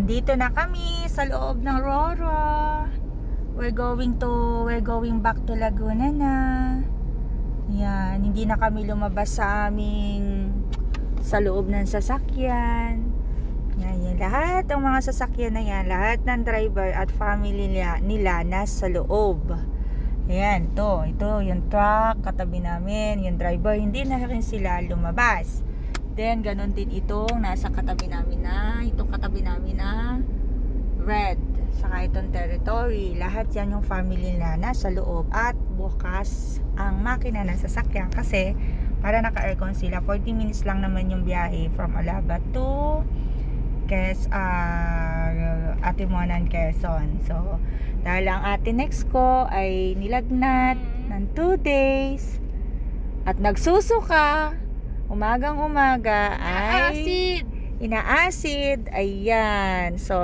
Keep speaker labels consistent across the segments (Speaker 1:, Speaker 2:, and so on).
Speaker 1: Andito na kami sa loob ng Roro. We're going back to Laguna na. Yan, hindi na kami lumabas sa loob ng sasakyan. Yan, lahat ng mga sasakyan na yan, lahat ng driver at family nila nasa loob. Ayan, ito yung truck, katabi namin, yung driver, hindi na rin sila lumabas. Then, ganun din itong nasa katabi namin na red. Saka itong territory. Lahat yan yung family na nasa loob. At bukas ang makina ng sasakyan. Kasi, para naka-aircon sila. 40 minutes lang naman yung biyahe from Alaba to Atimonan, Quezon. So, dahil ang ate next ko ay nilagnat ng 2 days. At nagsusuka. Umagang-umaga ay ina-acid. Ayan. So,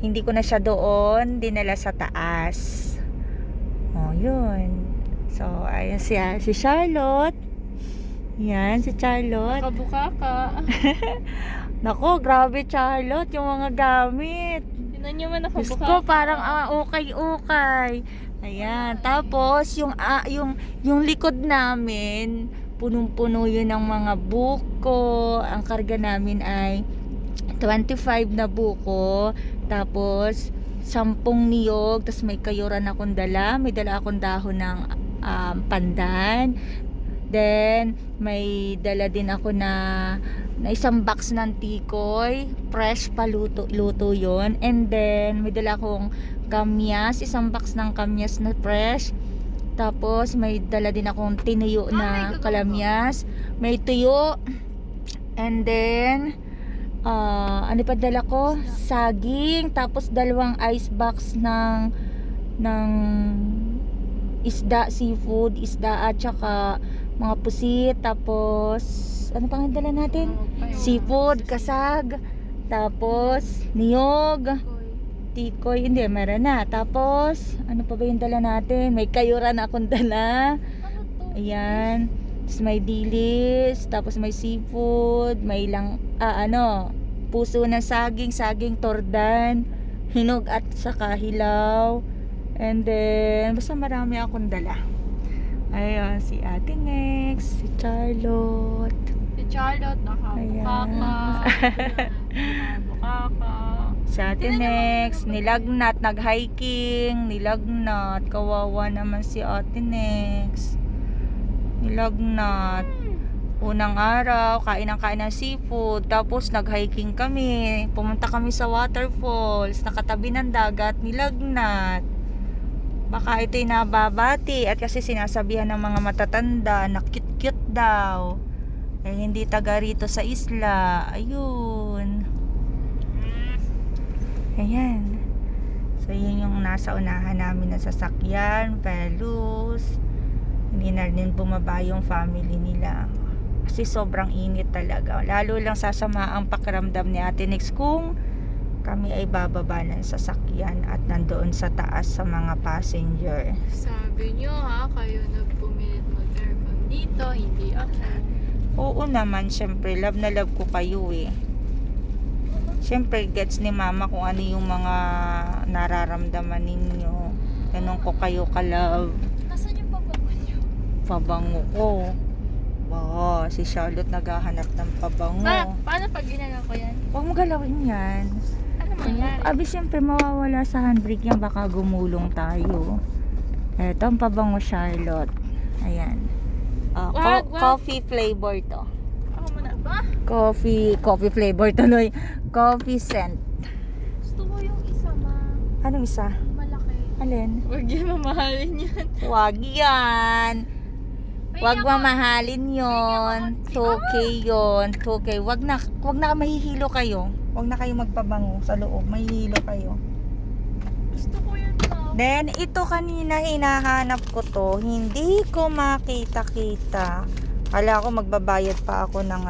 Speaker 1: hindi ko na siya doon dinala sa taas. Oh, yun. So, ayan si Charlotte. Yan, si Charlotte.
Speaker 2: Nakabuka ka.
Speaker 1: Nako, grabe Charlotte, yung mga gamit.
Speaker 2: Tinan nyo man,
Speaker 1: Diyos
Speaker 2: nakabuka
Speaker 1: ko,
Speaker 2: ka.
Speaker 1: parang ukay-ukay. Ayan. Tapos, yung likod namin, punong-puno yun ng mga buko. Ang karga namin ay 25 na buko. Tapos 10 niyog. Tapos may kayuran akong dala. May dala akong dahon ng pandan. Then may dala din ako na isang box ng tikoy. Fresh pa, luto yun. And then may dala akong kamyas. Isang box ng kamyas na fresh. Tapos may dala din akong tinuyo na kalamyas. May tuyo. And then ano pa dala ko? Saging. Tapos 2 ice box ng isda, seafood, isda at saka mga pusit. Tapos ano pang dala natin? Seafood, kasag. Tapos niyog, tikoy, hindi, meron na. Tapos, ano pa ba yung dala natin? May kayuran akong dala. Ayan. Tapos may dilis. Tapos may seafood. May puso ng saging tordan. Hinog at saka hilaw. And then, basta marami akong dala. Ayan, si Ate Nex, si Charlotte.
Speaker 2: Si Charlotte, nakabuka ka. Nakabuka ka.
Speaker 1: Sa Ate Nex, nilagnat, nag-hiking, nilagnat. Kawawa naman si Ate Nex. Nilagnat. Unang araw, kain ng seafood. Tapos nag-hiking kami. Pumunta kami sa waterfalls. Nakatabi ng dagat, nilagnat. Baka ito'y nababati. At kasi sinasabihan ng mga matatanda na cute-cute daw. Eh, hindi taga rito sa isla. Ayun. Ayan. So, yun yung nasa unahan namin na sasakyan, Velus. Hindi na rin bumaba yung family nila. Kasi sobrang init talaga. Lalo lang sasama ang pakiramdam ni Ate Nix kung kami ay bababa ng sasakyan at nandoon sa taas sa mga passenger.
Speaker 2: Sabi nyo kayo nagpumilit mag-aircon dito, hindi ako.
Speaker 1: Oo naman, syempre. Love na love ko kayo eh. Siyempre, gets ni mama kung ano yung mga nararamdaman ninyo. Ganun ko kayo ka-love.
Speaker 2: Nasaan yung pabango nyo?
Speaker 1: Pabango ko. Ba, si Charlotte naghahanap ng pabango.
Speaker 2: Paano pag ginagawa ko yan?
Speaker 1: Huwag mo galawin yan.
Speaker 2: Ano mangyari?
Speaker 1: Abi, siyempre, mawawala sa handbrake yan. Baka gumulong tayo. Eto, ang pabango Charlotte. Ayan.
Speaker 2: Wag.
Speaker 1: Coffee flavor to.
Speaker 2: Ako muna ba?
Speaker 1: Coffee flavor tuloy. Coffee scent.
Speaker 2: Gusto ko yung isa
Speaker 1: Anong isa?
Speaker 2: malaki.
Speaker 1: Alin?
Speaker 2: Huwag yan, mamahalin yan.
Speaker 1: Wag yan. Wag mamahalin yon. 2K yon. 2K. Wag na mahihilo kayo. Wag na kayo magpabango sa loob. Mahihilo kayo.
Speaker 2: Gusto ko yan na.
Speaker 1: Then, ito kanina hinahanap ko to. Hindi ko makita-kita. Kala ko magbabayad pa ako ng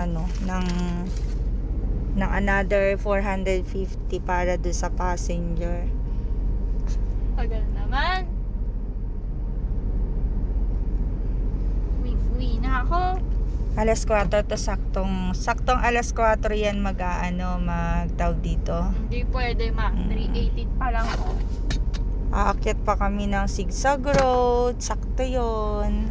Speaker 1: another 450 para do sa passenger.
Speaker 2: Tagal naman. Uwi na ako.
Speaker 1: Alas 4 to saktong alas 4 yan magtawag dito.
Speaker 2: Hindi pwede ma. 3:18 pa lang oh.
Speaker 1: Aakyat pa kami ng Sigsag Road. Sakto yon.